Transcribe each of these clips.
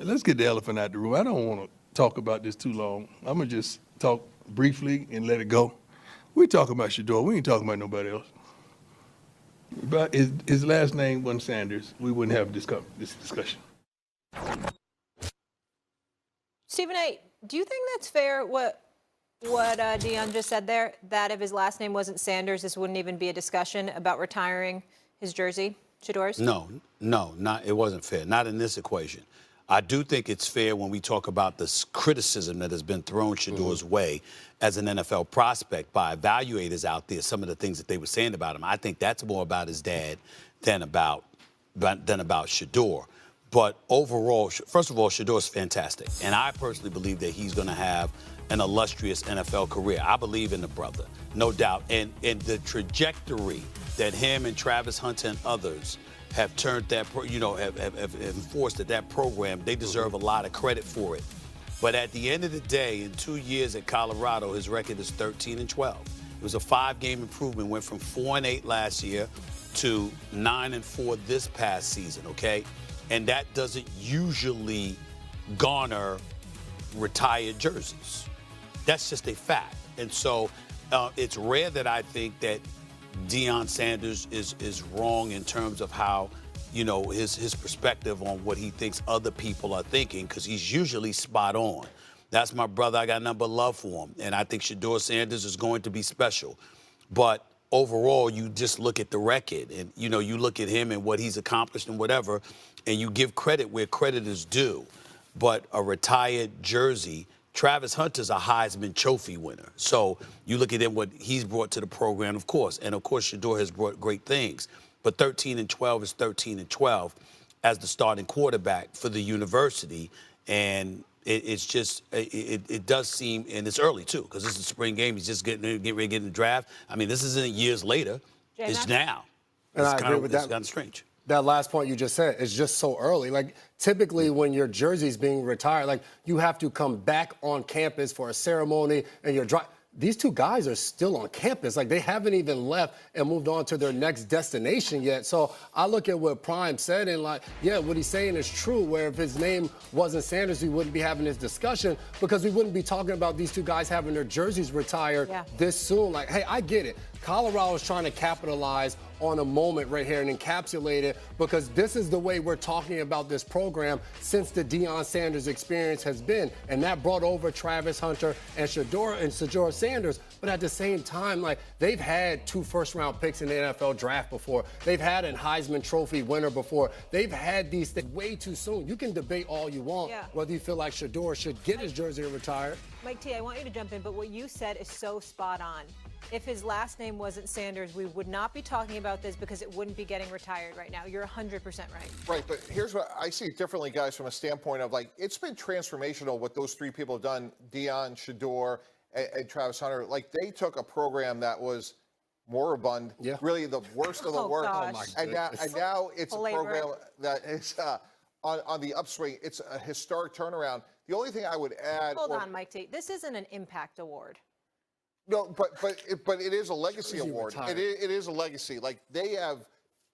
Let's get the elephant out the room. I don't want to talk about this too long. I'm going to just talk briefly and let it go. We're talking about Shedeur. We ain't talking about nobody else. But his last name wasn't Sanders. We wouldn't have this discussion. Stephen A., do you think that's fair, what Deion just said there, that if his last name wasn't Sanders, this wouldn't even be a discussion about retiring his jersey, Shedeur's? No, it wasn't fair. Not in this equation. I do think it's fair when we talk about the criticism that has been thrown Shedeur's way as an NFL prospect by evaluators out there, some of the things that they were saying about him. I think that's more about his dad than about Shedeur. But overall, first of all, Shedeur's fantastic. And I personally believe that he's going to have an illustrious NFL career. I believe in the brother, no doubt. And the trajectory that him and Travis Hunter and others have turned that, have enforced that program, they deserve a lot of credit for it. But at the end of the day, in 2 years at Colorado, his record is 13-12. It was a 5-game improvement, went from 4-8 last year to 9-4 this past season, okay? And that doesn't usually garner retired jerseys. That's just a fact. And so it's rare that I think that Deion Sanders is wrong in terms of how, his perspective on what he thinks other people are thinking, because he's usually spot on. That's my brother. I got nothing but love for him. And I think Shedeur Sanders is going to be special. But overall, you just look at the record and, you look at him and what he's accomplished and whatever, and you give credit where credit is due. But a retired jersey, Travis Hunter's a Heisman Trophy winner. So you look at him, what he's brought to the program, of course. And, of course, Shedeur has brought great things. But 13-12 is 13-12 as the starting quarterback for the university. And it does seem, and it's early, too, because this is a spring game. He's just getting ready to get in the draft. I mean, this isn't years later. It's now. And I agree with that. It's kind of strange. That last point you just said is just so early. Like, typically when your jersey's being retired, like, you have to come back on campus for a ceremony and you're These two guys are still on campus. Like, they haven't even left and moved on to their next destination yet. So I look at what Prime said and, like, yeah, what he's saying is true, where if his name wasn't Sanders, we wouldn't be having this discussion because we wouldn't be talking about these two guys having their jerseys retired this soon. Like, hey, I get it. Colorado's trying to capitalize on a moment right here and encapsulate it because this is the way we're talking about this program since the Deion Sanders experience has been. And that brought over Travis Hunter and Shedeur Sanders. But at the same time, like, they've had 2 first-round picks in the NFL draft before. They've had a Heisman Trophy winner before. They've had these things way too soon. You can debate all you want whether you feel like Shedeur should get his jersey retired. Mike T., I want you to jump in, but what you said is so spot on. If his last name wasn't Sanders, we would not be talking about this because it wouldn't be getting retired right now. You're 100% right. Right, but here's what I see it differently, guys, from a standpoint of, like, it's been transformational what those 3 people have done, Deion, Shedeur, and Travis Hunter. Like, they took a program that was moribund, really the worst of the worst. And now it's a program that is on the upswing. It's a historic turnaround. The only thing I would add... Hold on, Mike T. This isn't an impact award. No, but it is a legacy award. It is a legacy. Like, they have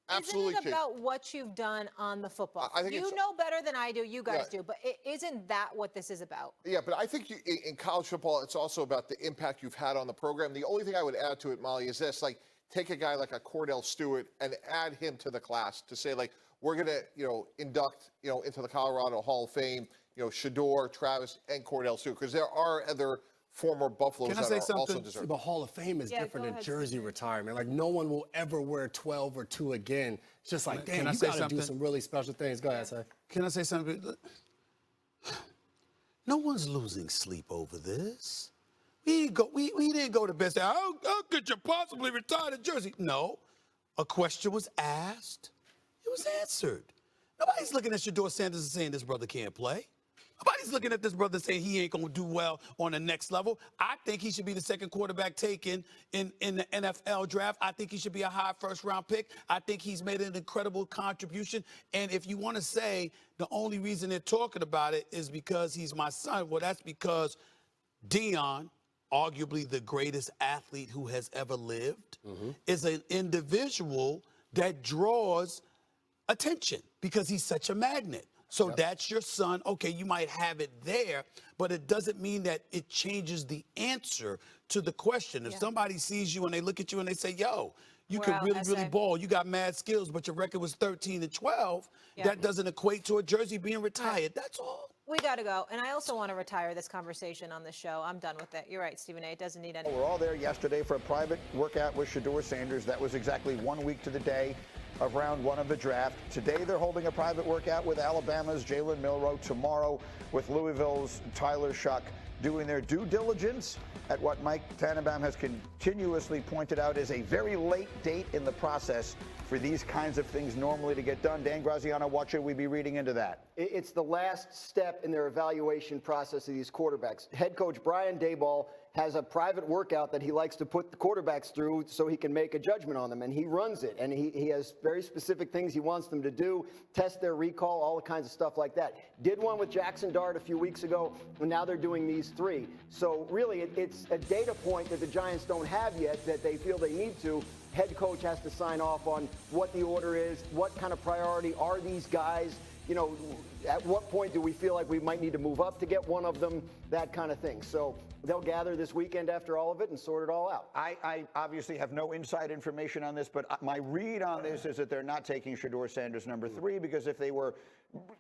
absolutely... Isn't it about what you've done on the football? You know better than I do, you guys do, but isn't that what this is about? Yeah, but I think in college football, it's also about the impact you've had on the program. The only thing I would add to it, Molly, is this. Like, take a guy like a Cordell Stewart and add him to the class to say, like, we're going to, induct, into the Colorado Hall of Fame, Shedeur, Travis, and Cordell Stewart, because there are other former Buffaloes that are also deserved. The Hall of Fame is different than jersey retirement. Like, no one will ever wear 12 or 2 again. It's just like, damn, you got to do some really special things. Go ahead, sir. Can I say something? No one's losing sleep over this. We didn't go to bed saying, how could you possibly retire the jersey? No. A question was asked. It was answered. Nobody's looking at Shedeur Sanders and saying this brother can't play. Nobody's looking at this brother saying he ain't going to do well on the next level. I think he should be the second quarterback taken in the NFL draft. I think he should be a high first-round pick. I think he's made an incredible contribution. And if you want to say the only reason they're talking about it is because he's my son, well, that's because Deion, arguably the greatest athlete who has ever lived, is an individual that draws attention because he's such a magnet. So that's your son. Okay, you might have it there, but it doesn't mean that it changes the answer to the question. If somebody sees you and they look at you and they say, yo, you could really ball. You got mad skills, but your record was 13-12. That doesn't equate to a jersey being retired. That's all. We got to go. And I also want to retire this conversation on this show. I'm done with it. You're right, Stephen A. It doesn't need any. We're all there yesterday for a private workout with Shedeur Sanders. That was exactly 1 week to the day of round 1 of the draft. Today they're holding a private workout with Alabama's Jalen Milroe. Tomorrow with Louisville's Tyler Shuck, doing their due diligence at what Mike Tannenbaum has continuously pointed out is a very late date in the process for these kinds of things normally to get done. Dan Graziano, what should we be reading into that? It's the last step in their evaluation process of these quarterbacks. Head coach Brian Daboll has a private workout that he likes to put the quarterbacks through so he can make a judgment on them, and he runs it. And he has very specific things he wants them to do, test their recall, all kinds of stuff like that. Did one with Jackson Dart a few weeks ago, and now they're doing these 3. So really, it's a data point that the Giants don't have yet that they feel they need to. Head coach has to sign off on what the order is, what kind of priority are these guys, you know, at what point do we feel like we might need to move up to get one of them, that kind of thing. So they'll gather this weekend after all of it and sort it all out. I obviously have no inside information on this, but my read on this is that they're not taking Shedeur Sanders number 3, because if they were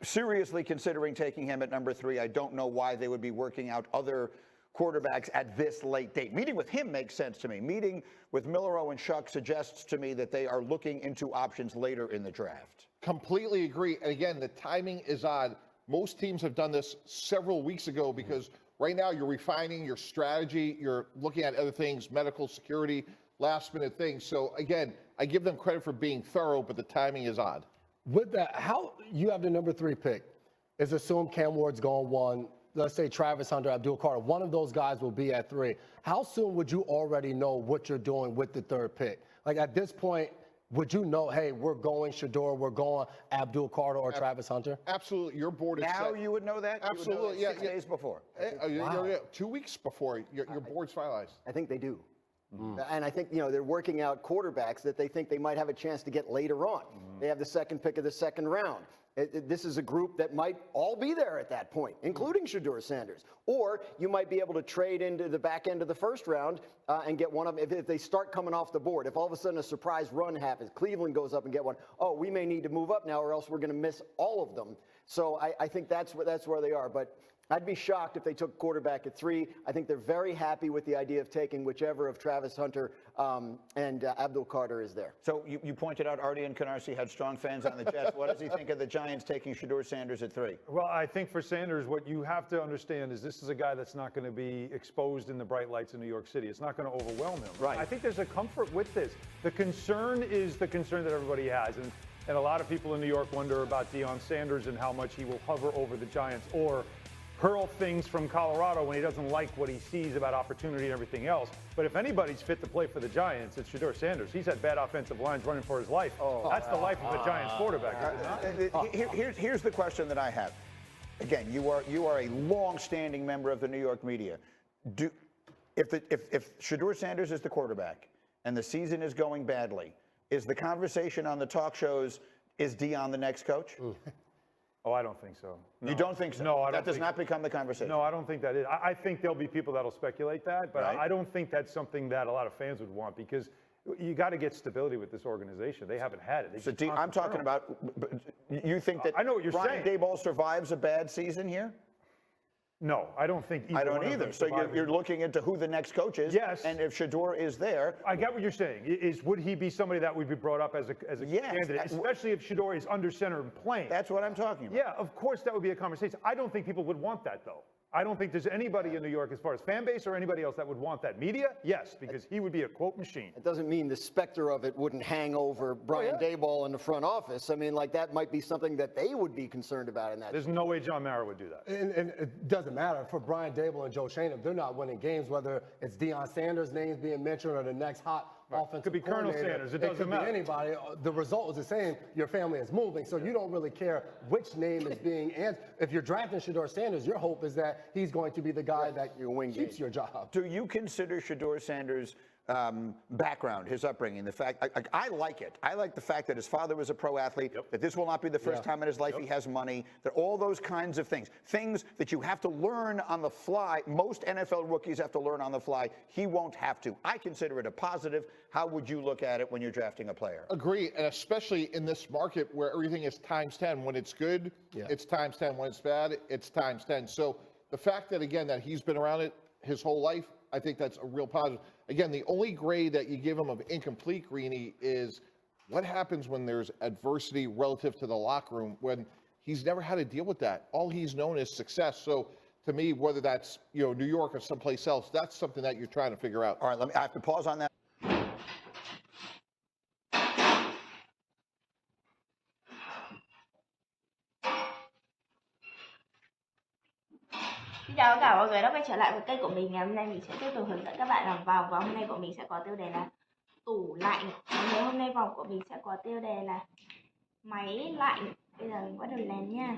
seriously considering taking him at number 3, I don't know why they would be working out other quarterbacks at this late date. Meeting with him makes sense to me. Meeting with Milroe and Shuck suggests to me that they are looking into options later in the draft. Completely agree. And again, the timing is odd. Most teams have done this several weeks ago because right now you're refining your strategy. You're looking at other things, medical security, last minute things. So again, I give them credit for being thorough, but the timing is odd. With that, how you have the number 3 pick, is assume Cam Ward's going 1. Let's say Travis Hunter, Abdul Carter, one of those guys will be at 3. How soon would you already know what you're doing with the 3rd pick? Like at this point, would you know, hey, we're going Shedeur, we're going Abdul Carter or Travis Hunter? Absolutely. Your board is Now set. you would know that? Absolutely. You would know 6 days before. You're 2 weeks before your board's finalized. I think they do. And I think, you know, they're working out quarterbacks that they think they might have a chance to get later on. They have the 2nd pick of the 2nd round. This is a group that might all be there at that point, including Shedeur Sanders. Or you might be able to trade into the back end of the 1st round and get one of them. If they start coming off the board, if all of a sudden a surprise run happens, Cleveland goes up and get one, oh, we may need to move up now or else we're going to miss all of them. So I think that's where they are. But I'd be shocked if they took quarterback at 3. I think they're very happy with the idea of taking whichever of Travis Hunter and Abdul Carter is there. So you pointed out Artie and Canarsie had strong fans on the Jets. What does he think of the Giants taking Shedeur Sanders at 3? Well, I think for Sanders, what you have to understand is this is a guy that's not going to be exposed in the bright lights of New York City. It's not going to overwhelm him. Right. I think there's a comfort with this. The concern is the concern that everybody has. And a lot of people in New York wonder about Deion Sanders and how much he will hover over the Giants or hurl things from Colorado when he doesn't like what he sees about opportunity and everything else. But if anybody's fit to play for the Giants, it's Shedeur Sanders. He's had bad offensive lines running for his life. That's the life of a Giants quarterback. Here's the question that I have. Again, you are a long-standing member of the New York media. If Shedeur Sanders is the quarterback and the season is going badly, is the conversation on the talk shows, is Deion the next coach? Oh, I don't think so. No. You don't think so? No, I don't. That does not become the conversation. No, I don't think that is. I think there'll be people that'll speculate that, but Right. I don't think that's something that a lot of fans would want because you got to get stability with this organization. They haven't had it. So I'm talking about. You think that I know what you're Brian saying. Daboll survives a bad season here? No, I don't think either I don't one of either. them So survive. you're looking into who the next coach is. Yes. And if Shedeur is there. I get what you're saying. Would he be somebody that would be brought up as a Yes. candidate, especially if Shedeur is under center and playing? That's what I'm talking about. Yeah, of course that would be a conversation. I don't think people would want that, though. I don't think there's anybody in New York as far as fan base or anybody else that would want that. Media, yes, because he would be a quote machine. It doesn't mean the specter of it wouldn't hang over Brian Daboll in the front office. I mean, like that might be something that they would be concerned about in that. There's no way John Mara would do that. And it doesn't matter for Brian Daboll and Joe Shannon. They're not winning games, whether it's Deion Sanders' names being mentioned or the next hot offensive Could be Colonel coordinator. Sanders. It doesn't could matter. be anybody. The result is the same. Your family is moving, so you don't really care which name is being answered. If you're drafting Shedeur Sanders, your hope is that he's going to be the guy that Your wing keeps game. your job. Do you consider Shedeur Sanders background, his upbringing, the fact, I like it. I like the fact that his father was a pro athlete, that this will not be the first time in his life he has money, that all those kinds of things that you have to learn on the fly. Most NFL rookies have to learn on the fly. He won't have to. I consider it a positive. How would you look at it when you're drafting a player? Agree, and especially in this market where everything is times 10. When it's good, it's times 10. When it's bad, it's times 10. So the fact that, again, that he's been around it his whole life, I think that's a real positive. Again, the only grade that you give him of incomplete, Greeny, is what happens when there's adversity relative to the locker room, when he's never had to deal with that. All he's known is success. So to me, whether that's New York or someplace else, that's something that you're trying to figure out. All right, I have to pause on that. Xin chào tất cả mọi người đã quay trở lại với kênh của mình. Ngày hôm nay mình sẽ tiếp tục hướng dẫn các bạn làm vòng, và hôm nay của mình sẽ có tiêu đề là tủ lạnh. Ngày hôm nay vòng của mình sẽ có tiêu đề là máy lạnh. Bây giờ mình bắt đầu làm nha.